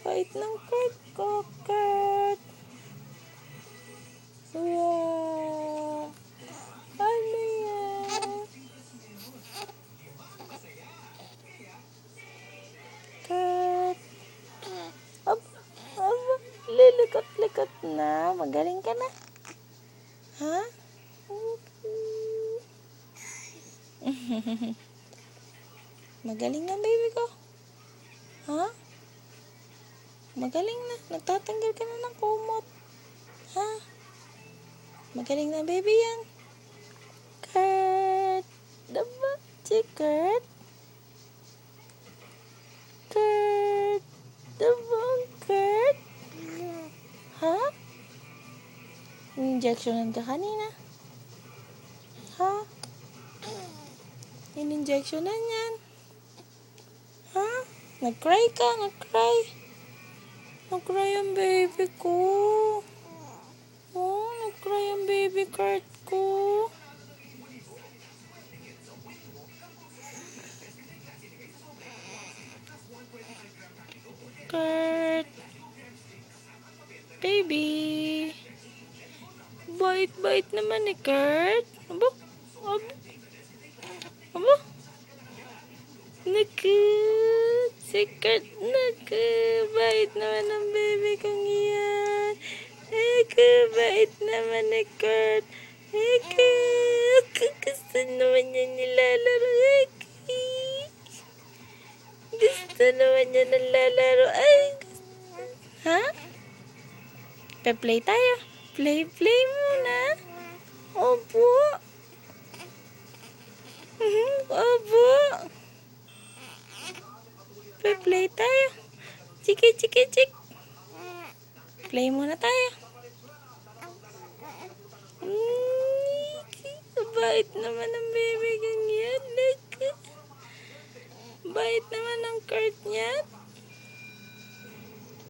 Bait ng Kurt ko, Kurt. Wow. Ano yan? Kurt. Aba, lilikot-likot na. Magaling ka na. Ha? Magaling na, baby ko. Ha? Magaling na. Nagtatanggal ka na ng kumot. Ha? Magaling na, baby yan. Kurt. Diba? Si Kurt. Kurt. Diba, Kurt? Ha? In-injectionan ka kanina. Ha? In-injectionan yan. Ha? Nag-cry ka? Nag-cry? Nag-cry ang baby ko. Oh, nag-cry ang baby Kurt ko. Kurt. Baby. Bait-bait naman ni Kurt. Aba? Aba? Aba? Naku. Si Kurt. Naku. Bait naman ang baby kong yan. Naku. Bait naman ni Kurt. Naku. Gusto naman niya nilalaro. Naku. Gusto naman niya nilalaro. Ay. Ha? Pa-play tayo. Play muna. Opo. Opo. Pa-play tayo. Chiki. Play muna tayo. Bait naman ang baby ganyan. Bait naman ang Kurt niya.